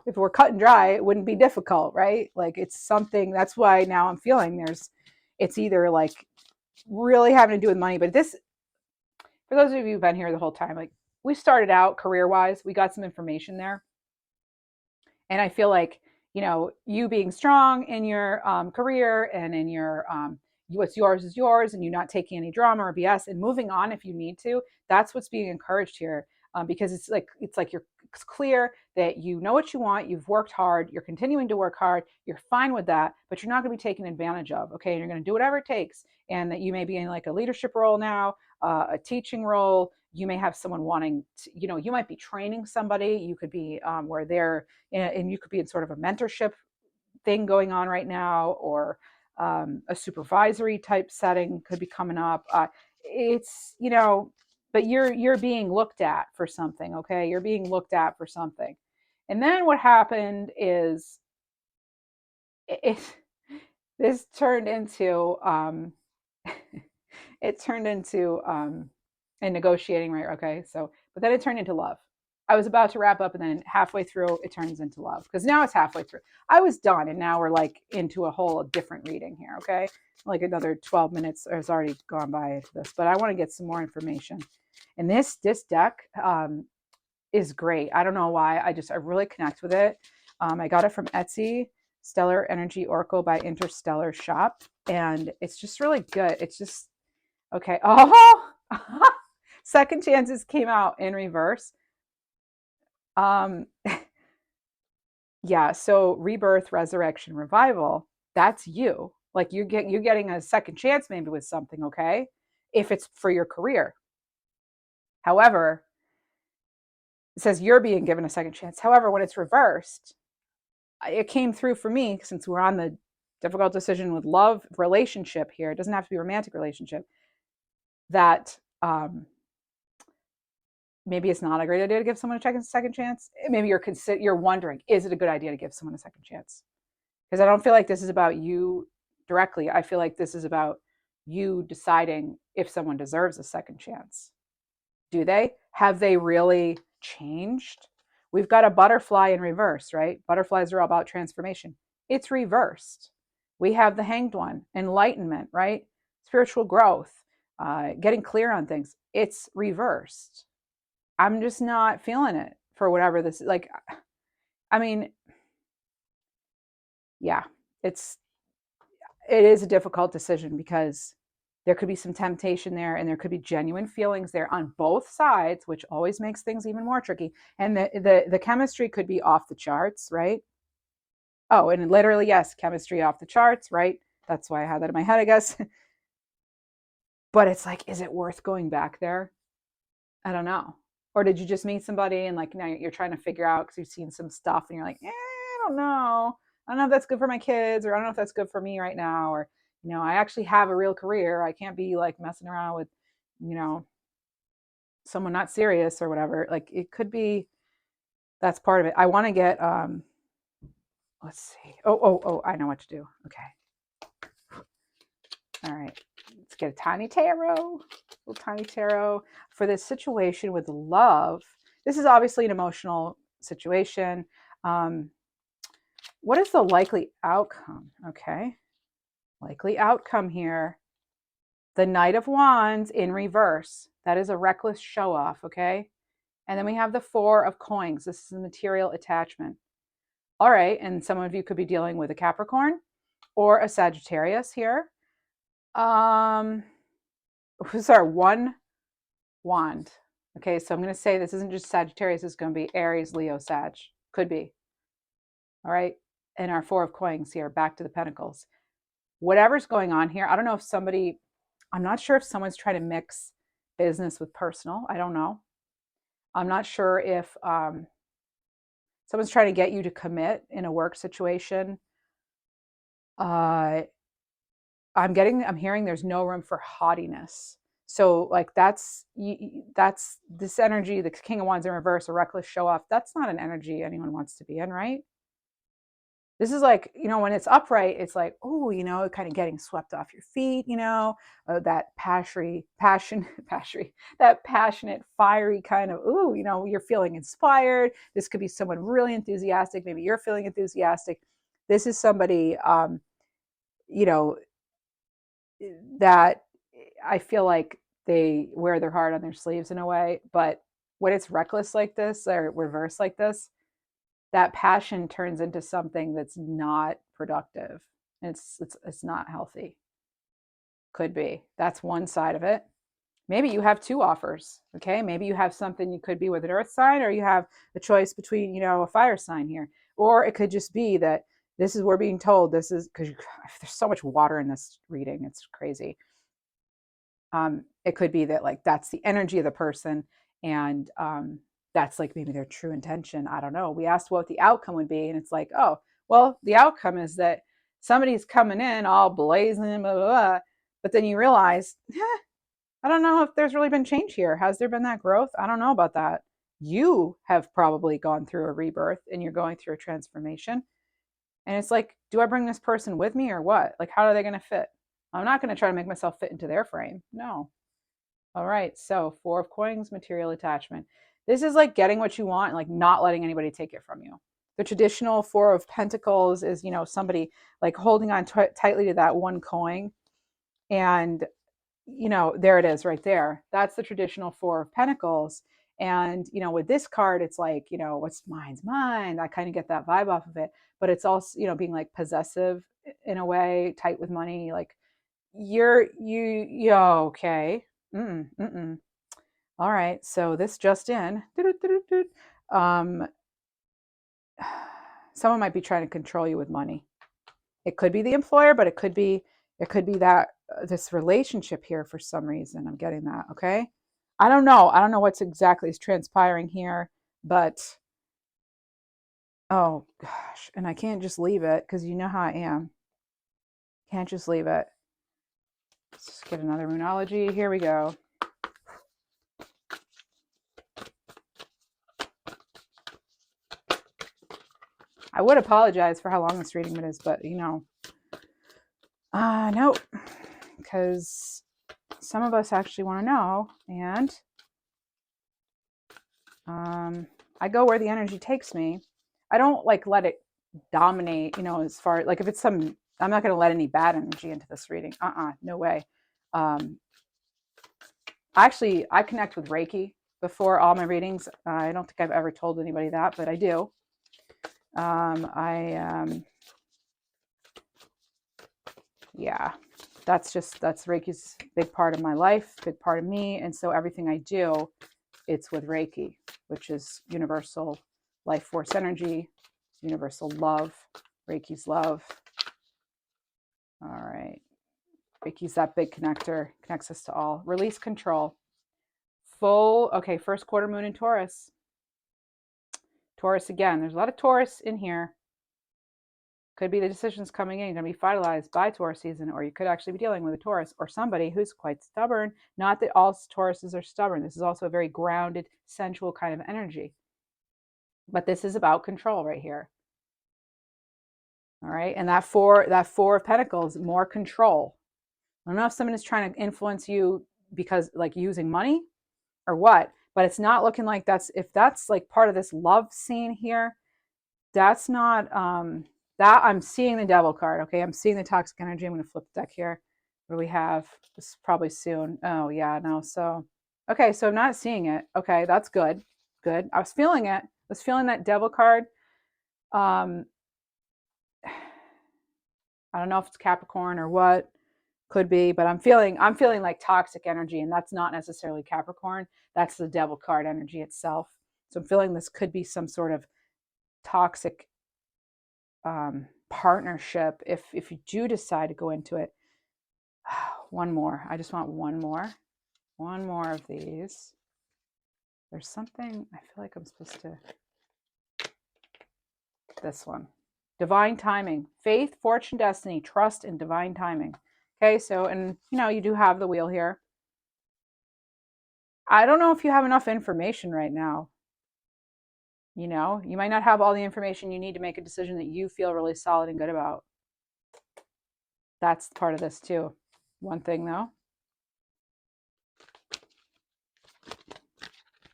it were cut and dry, it wouldn't be difficult, right? Like it's something. That's why now I'm feeling it's either like really having to do with money, but this, for those of you who've been here the whole time, like we started out career wise, we got some information there, and I feel like you know you being strong in your career and in your what's yours is yours, and you not taking any drama or BS and moving on if you need to. That's what's being encouraged here, because it's like it's clear that you know what you want. You've worked hard. You're continuing to work hard. You're fine with that, but you're not going to be taken advantage of. Okay, and you're going to do whatever it takes, and that you may be in like a leadership role now, a teaching role. You may have someone wanting to, you know, you might be training somebody. You could be where they're and you could be in sort of a mentorship thing going on right now, or a supervisory type setting could be coming up. It's you know, but you're being looked at for something. Okay, you're being looked at for something, and then what happened is it this turned into it turned into a negotiating, right? Okay, so but then it turned into love. I was about to wrap up, and then halfway through, it turns into love because now it's halfway through. I was done, and now we're like into a whole different reading here. Okay, like another 12 minutes has already gone by into this, but I want to get some more information. And this deck is great. I don't know why. I really connect with it. I got it from Etsy, Stellar Energy Oracle by Interstellar Shop, and it's just really good. It's just okay. Oh, second chances came out in reverse. Um, yeah. So rebirth, resurrection, revival. That's you. Like you're getting a second chance maybe with something. Okay, if it's for your career. However, it says you're being given a second chance. However, when it's reversed, it came through for me since we're on the difficult decision with love relationship here. It doesn't have to be a romantic relationship. That maybe it's not a great idea to give someone a second chance. Maybe you're wondering, is it a good idea to give someone a second chance? Because I don't feel like this is about you directly. I feel like this is about you deciding if someone deserves a second chance. Do they? Have they really changed? We've got a butterfly in reverse, right? Butterflies are all about transformation. It's reversed. We have the Hanged One, enlightenment, right? Spiritual growth, getting clear on things. It's reversed. I'm just not feeling it for whatever this, like, I mean, yeah, it is a difficult decision because there could be some temptation there and there could be genuine feelings there on both sides, which always makes things even more tricky. And the chemistry could be off the charts, right? Oh, and literally, yes, chemistry off the charts, right? That's why I had that in my head, I guess. But it's like, is it worth going back there? I don't know. Or did you just meet somebody and like now you're trying to figure out because you've seen some stuff and you're like, I don't know. I don't know if that's good for my kids, or I don't know if that's good for me right now, or I actually have a real career. I can't be like messing around with, you know, someone not serious or whatever. Like it could be that's part of it. I want to get let's see. Oh, I know what to do. Okay. All right. Let's get a tiny tarot. Little tiny tarot for this situation with love. This is obviously an emotional situation. What is the likely outcome? Okay. Likely outcome here. The Knight of Wands in reverse. That is a reckless show off. Okay. And then we have the Four of Coins. This is a material attachment. All right. And some of you could be dealing with a Capricorn or a Sagittarius here. Sorry, one wand. Okay, so I'm going to say this isn't just Sagittarius, it's going to be Aries, Leo, Sag. Could be. All right. And our Four of Coins here, back to the Pentacles. Whatever's going on here, I don't know if I'm not sure if someone's trying to mix business with personal. I don't know. I'm not sure if someone's trying to get you to commit in a work situation. I'm hearing there's no room for haughtiness. So like that's this energy, the King of Wands in reverse, a reckless show off. That's not an energy anyone wants to be in, right? This is like, when it's upright, it's like, oh, kind of getting swept off your feet, that that passionate, fiery kind of, ooh, you're feeling inspired. This could be someone really enthusiastic. Maybe you're feeling enthusiastic. This is somebody, that I feel like they wear their heart on their sleeves in a way. But when it's reckless like this or reverse like this, that passion turns into something that's not productive. It's not healthy. Could be. That's one side of it. Maybe you have two offers. Okay. Maybe you have something, you could be with an earth sign, or you have a choice between, a fire sign here. Or it could just be that this is, we're being told this is because there's so much water in this reading. It's crazy. It could be that like that's the energy of the person, and that's like maybe their true intention. I don't know. We asked what the outcome would be, and it's like, oh, well, the outcome is that somebody's coming in all blazing, blah, blah, blah. But then you realize, I don't know if there's really been change here. Has there been that growth? I don't know about that. You have probably gone through a rebirth and you're going through a transformation. And it's like, do I bring this person with me or what? Like, how are they going to fit? I'm not going to try to make myself fit into their frame. No. All right. So, Four of Coins, material attachment. This is like getting what you want and like not letting anybody take it from you. The traditional Four of Pentacles is, somebody like holding on tightly to that one coin. And, there it is right there. That's the traditional Four of Pentacles. And, with this card, it's like, what's mine's mine. I kind of get that vibe off of it. But it's also, being like possessive in a way, tight with money, like, okay. All right. So this just in. Someone might be trying to control you with money. It could be the employer, but it could be that this relationship here for some reason. I'm getting that. Okay. I don't know what's exactly is transpiring here, but oh gosh. And I can't just leave it because you know how I am. Can't just leave it. Let's just get another Moonology. Here we go. I would apologize for how long this reading is, but you know, no, because some of us actually want to know, and I go where the energy takes me. I don't like let it dominate, you know, as far like if it's some, I'm not going to let any bad energy into this reading. No way. Actually, I connect with Reiki before all my readings. I don't think I've ever told anybody that, but I do. Yeah, that's Reiki's big part of my life, big part of me. And so everything I do, it's with Reiki, which is universal life force energy, universal love, Reiki's love. All right. Reiki's that big connector, connects us to all. Release control. Okay, first quarter moon in Taurus. Taurus again. There's a lot of Taurus in here. Could be the decisions coming in going to be finalized by Taurus season, or you could actually be dealing with a Taurus or somebody who's quite stubborn. Not that all Tauruses are stubborn. This is also a very grounded, sensual kind of energy. But this is about control right here. All right, and that four of Pentacles, more control. I don't know if someone is trying to influence you because like using money or what, but it's not looking like if that's like part of this love scene here, that's not that I'm seeing the devil card. Okay, I'm seeing the toxic energy. I'm going to flip the deck here. What do we have? This is probably soon. Oh yeah, no. So okay, so I'm not seeing it. Okay, that's good. Good. I was feeling it. I was feeling that devil card. I don't know if it's Capricorn or what, could be, but I'm feeling like toxic energy, and that's not necessarily Capricorn. That's the devil card energy itself. So I'm feeling this could be some sort of toxic partnership if you do decide to go into it. One more. I just want one more of these. There's something I feel like I'm supposed to. This one. Divine timing, faith, fortune, destiny, trust, and divine timing. Okay, so, and you know, you do have the wheel here. I don't know if you have enough information right now. You know, you might not have all the information you need to make a decision that you feel really solid and good about. That's part of this too. One thing though,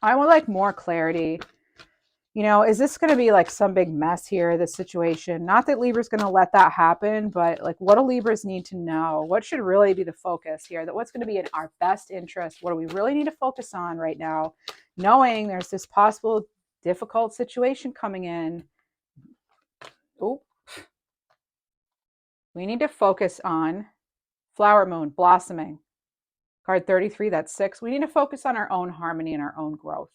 I would like more clarity. You know, is this going to be like some big mess here, this situation? Not that Libra's going to let that happen, but like what do Libras need to know? What should really be the focus here? That what's going to be in our best interest? What do we really need to focus on right now? Knowing there's this possible difficult situation coming in. Oh, we need to focus on flower moon, blossoming. Card 33, that's 6. We need to focus on our own harmony and our own growth.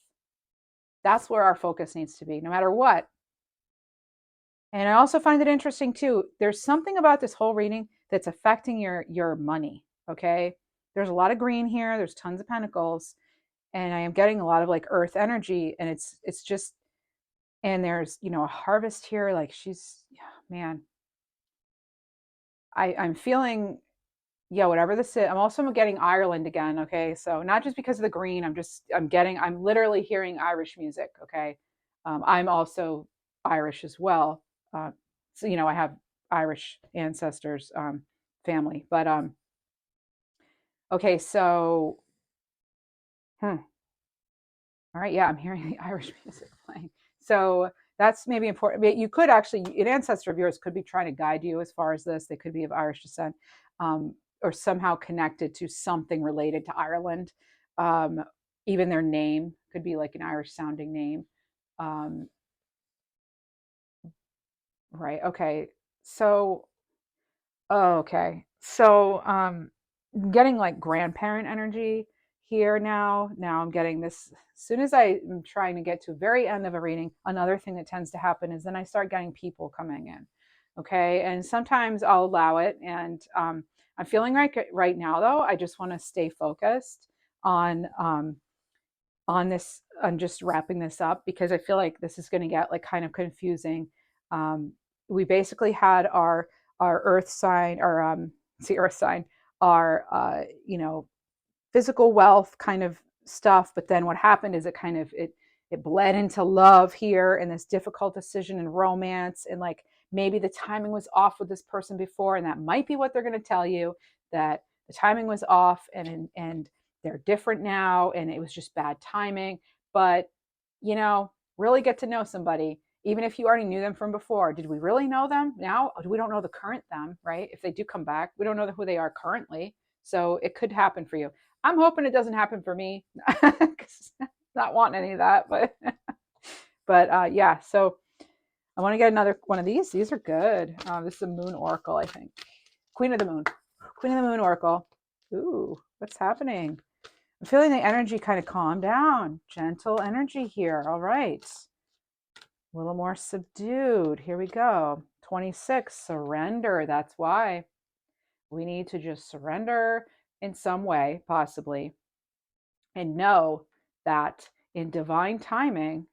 That's where our focus needs to be, no matter what. And I also find it interesting too. There's something about this whole reading that's affecting your money. Okay. There's a lot of green here. There's tons of pentacles. And I am getting a lot of like earth energy. And it's just, and there's, you know, a harvest here. Like man, I'm feeling, yeah, whatever this is. I'm also getting Ireland again. Okay. So not just because of the green, I'm literally hearing Irish music. Okay. I'm also Irish as well. So, you know, I have Irish ancestors, family, but, okay. So, all right. Yeah. I'm hearing the Irish music playing. So that's maybe important. But you could actually, an ancestor of yours could be trying to guide you as far as this. They could be of Irish descent, or somehow connected to something related to Ireland. Even their name could be like an Irish sounding name. Right. Okay. So, okay. So, getting like grandparent energy here now. Now I'm getting this. As soon as I am trying to get to the very end of a reading, another thing that tends to happen is then I start getting people coming in. Okay. And sometimes I'll allow it. And I'm feeling like right now, though, I just want to stay focused on this, on just wrapping this up, because I feel like this is going to get like kind of confusing. We basically had our earth sign, or the earth sign, our you know, physical wealth kind of stuff, but then what happened is it it bled into love here and this difficult decision in romance. And like maybe the timing was off with this person before, and that might be what they're going to tell you, that the timing was off and they're different now and it was just bad timing. But, you know, really get to know somebody, even if you already knew them from before. Did we really know them now? We don't know the current them, right? If they do come back, we don't know who they are currently. So it could happen for you. I'm hoping it doesn't happen for me. Not wanting any of that, but yeah. So I want to get another one of these. These are good. This is a Moon Oracle, I think. Queen of the Moon. Queen of the Moon Oracle. Ooh, what's happening? I'm feeling the energy kind of calm down. Gentle energy here. All right. A little more subdued. Here we go. 26, surrender. That's why we need to just surrender in some way, possibly, and know that in divine timing,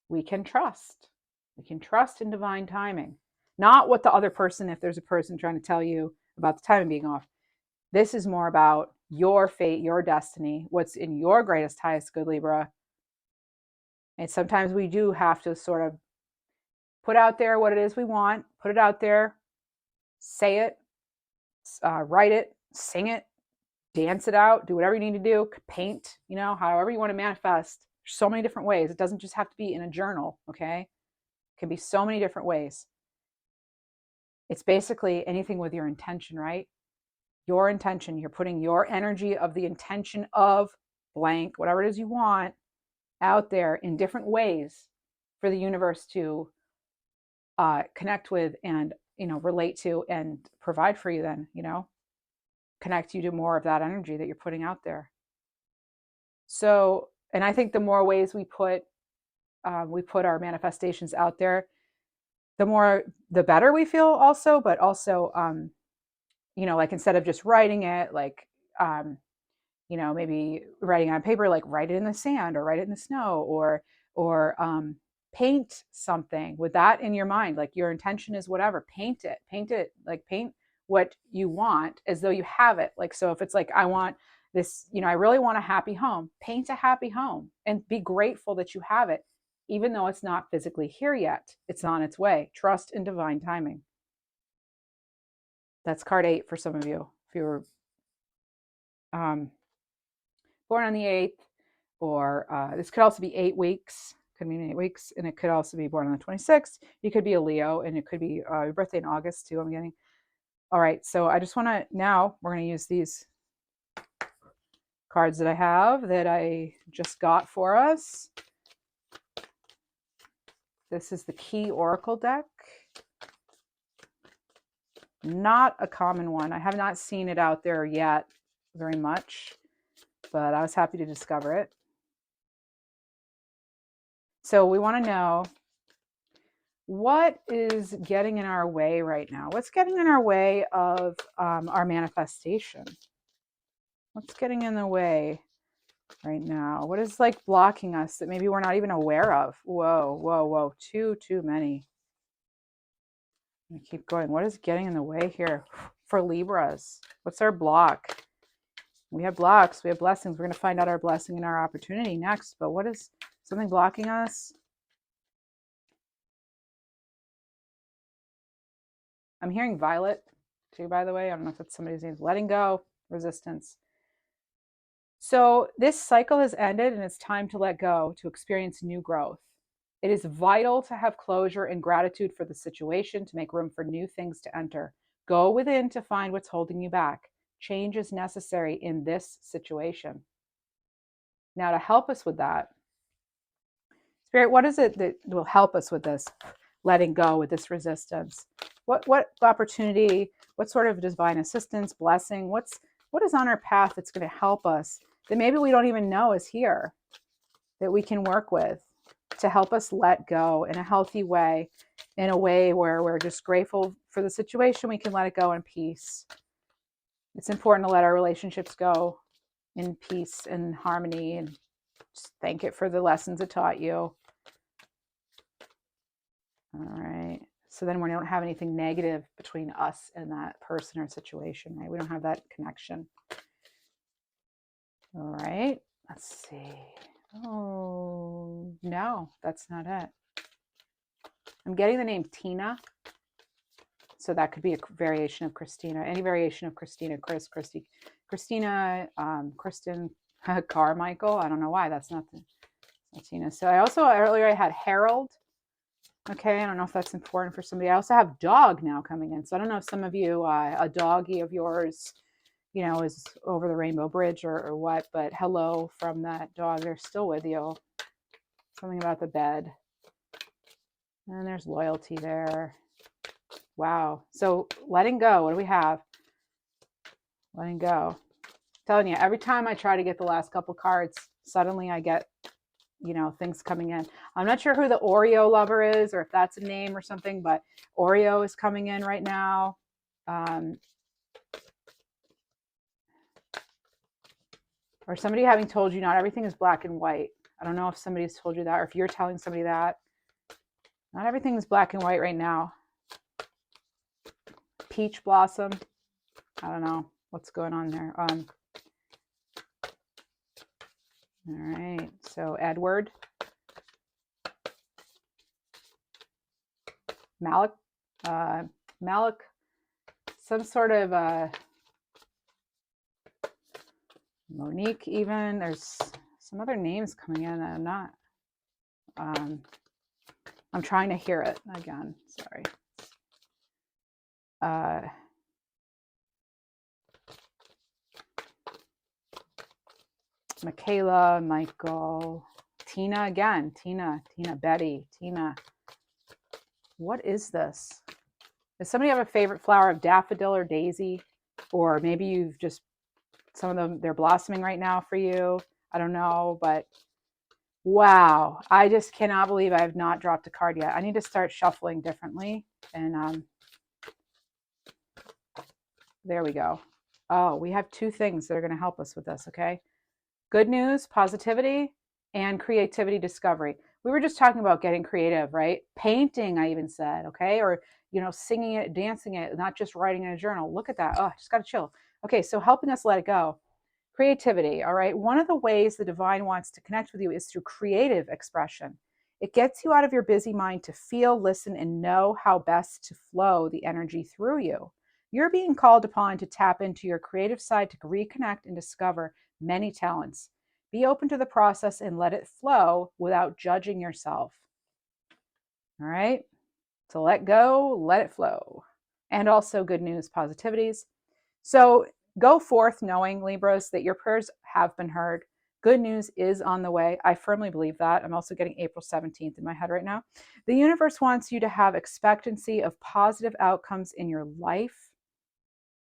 we can trust. We can trust in divine timing. Not what the other person, if there's a person trying to tell you about the timing being off. This is more about your fate, your destiny, what's in your greatest, highest good, Libra. And sometimes we do have to sort of put out there what it is we want, put it out there, say it, write it, sing it, dance it out, do whatever you need to do, paint, you know, however you want to manifest. There's so many different ways. It doesn't just have to be in a journal, okay? It can be so many different ways. It's basically anything with your intention, right? Your intention, you're putting your energy of the intention of blank, whatever it is you want, out there in different ways for the universe to connect with and, you know, relate to and provide for you then, you know, connect you to more of that energy that you're putting out there. So, and I think the more ways we put our manifestations out there, the better we feel also, but also, you know, like instead of just writing it, like, you know, maybe writing on paper, like write it in the sand or write it in the snow, or paint something with that in your mind. Like your intention is whatever, paint it, like paint what you want as though you have it. Like, so if it's like, I want this, you know, I really want a happy home, paint a happy home and be grateful that you have it, even though it's not physically here yet. It's on its way. Trust in divine timing. That's card 8 for some of you. If you were born on the 8th, or this could also be 8 weeks. Could mean 8 weeks, and it could also be born on the 26th. You could be a Leo, and it could be your birthday in August too. I'm getting. All right, so I just want to, now we're going to use these cards that I have that I just got for us. This is the Key Oracle deck. Not a common one. I have not seen it out there yet very much, but I was happy to discover it. So we want to know, what is getting in our way right now? What's getting in our way of our manifestation? What's getting in the way right now? What is like blocking us that maybe we're not even aware of? Whoa, whoa, whoa. Too many. I'm gonna keep going. What is getting in the way here for Libras? What's our block? We have blocks, we have blessings. We're going to find out our blessing and our opportunity next. But what is something blocking us? I'm hearing Violet too, by the way. I don't know if it's somebody's name. Letting go, resistance. So this cycle has ended and it's time to let go, to experience new growth. It is vital to have closure and gratitude for the situation, to make room for new things to enter. Go within to find what's holding you back. Change is necessary in this situation. Now, to help us with that, Spirit, what is it that will help us with this letting go, with this resistance? What opportunity, what sort of divine assistance, blessing, what is on our path that's going to help us, that maybe we don't even know is here, that we can work with to help us let go in a healthy way, in a way where we're just grateful for the situation, we can let it go in peace. It's important to let our relationships go in peace and harmony, and just thank it for the lessons it taught you. All right. So then we don't have anything negative between us and that person or situation, right? We don't have that connection. All right. Let's see. Oh, no, that's not it. I'm getting the name Tina. So that could be a variation of Christina, any variation of Christina, Chris, Christy, Christina, Kristen, Carmichael. I don't know why that's not the Tina. So I also, earlier I had Harold. Okay, I don't know if that's important for somebody. I also have dog now coming in. So I don't know if some of you, a doggy of yours, you know, is over the Rainbow Bridge or what, but hello from that dog. They're still with you. Something about the bed. And there's loyalty there. Wow. So letting go. What do we have? Letting go. I'm telling you, every time I try to get the last couple cards, suddenly I get, you know, things coming in. I'm not sure who the Oreo lover is or if that's a name or something, but Oreo is coming in right now. Or somebody having told you not everything is black and white. I don't know if somebody's told you that or if you're telling somebody that. Not everything is black and white right now. Peach blossom. I don't know what's going on there. All right. So Edward. Malik. Malik. Some sort of Monique even. There's some other names coming in that I'm not. I'm trying to hear it again. Sorry. Michaela, Michael, Tina again. Tina, Betty, Tina. What is this? Does somebody have a favorite flower of daffodil or daisy? Or maybe you've just, some of them, they're blossoming right now for you. I don't know, but wow. I just cannot believe I have not dropped a card yet. I need to start shuffling differently. And there we go. Oh, we have two things that are going to help us with this, okay? Good news, positivity, and creativity discovery. We were just talking about getting creative, right? Painting, I even said, okay? Or, you know, singing it, dancing it, not just writing in a journal. Look at that. Oh, just got to chill. Okay, so helping us let it go. Creativity, all right? One of the ways the divine wants to connect with you is through creative expression. It gets you out of your busy mind to feel, listen, and know how best to flow the energy through you. You're being called upon to tap into your creative side to reconnect and discover many talents. Be open to the process and let it flow without judging yourself. All right? So let go, let it flow. And also good news, positivities. So go forth knowing, Libras, that your prayers have been heard. Good news is on the way. I firmly believe that. I'm also getting April 17th in my head right now. The universe wants you to have expectancy of positive outcomes in your life.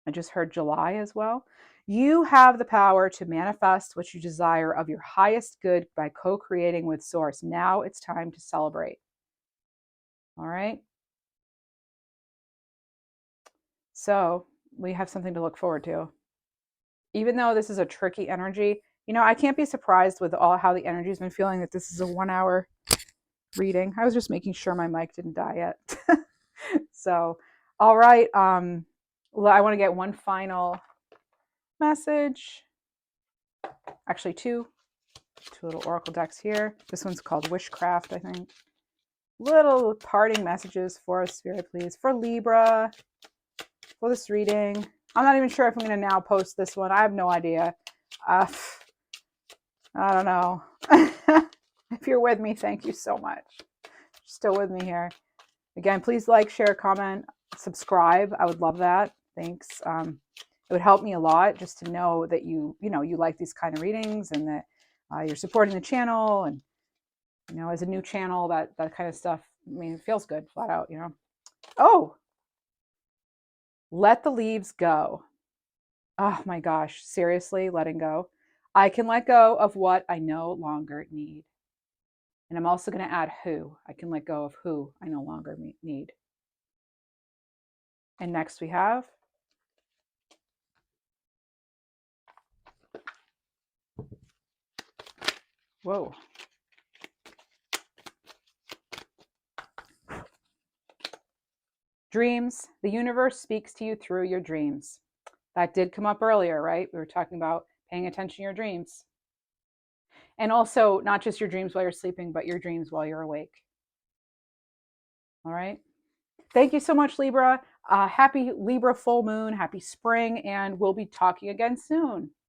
I just heard July as well. You have the power to manifest what you desire of your highest good by co-creating with Source. Now it's time to celebrate. All right. So we have something to look forward to. Even though this is a tricky energy, you know, I can't be surprised with all how the energy's been feeling that this is a 1 hour reading. I was just making sure my mic didn't die yet. So, all right. Well, I want to get one final message. Actually, two little oracle decks here. This one's called Wishcraft, I think. Little parting messages for us, Spirit, please. For Libra, for this reading. I'm not even sure if I'm going to now post this one. I have no idea. I don't know. If you're with me, thank you so much. You're still with me here. Again, please like, share, comment, subscribe. I would love that. Thanks. It would help me a lot just to know that you like these kind of readings and that you're supporting the channel. And, you know, as a new channel, that kind of stuff, I mean, it feels good, flat out, you know. Oh, let the leaves go. Oh my gosh, seriously, letting go. I can let go of what I no longer need. And I'm also going to add who. I can let go of who I no longer need. And next we have whoa. Dreams. The universe speaks to you through your dreams. That did come up earlier, right? We were talking about paying attention to your dreams. And also not just your dreams while you're sleeping, but your dreams while you're awake. All right. Thank you so much, Libra. Happy Libra full moon, happy spring, and we'll be talking again soon.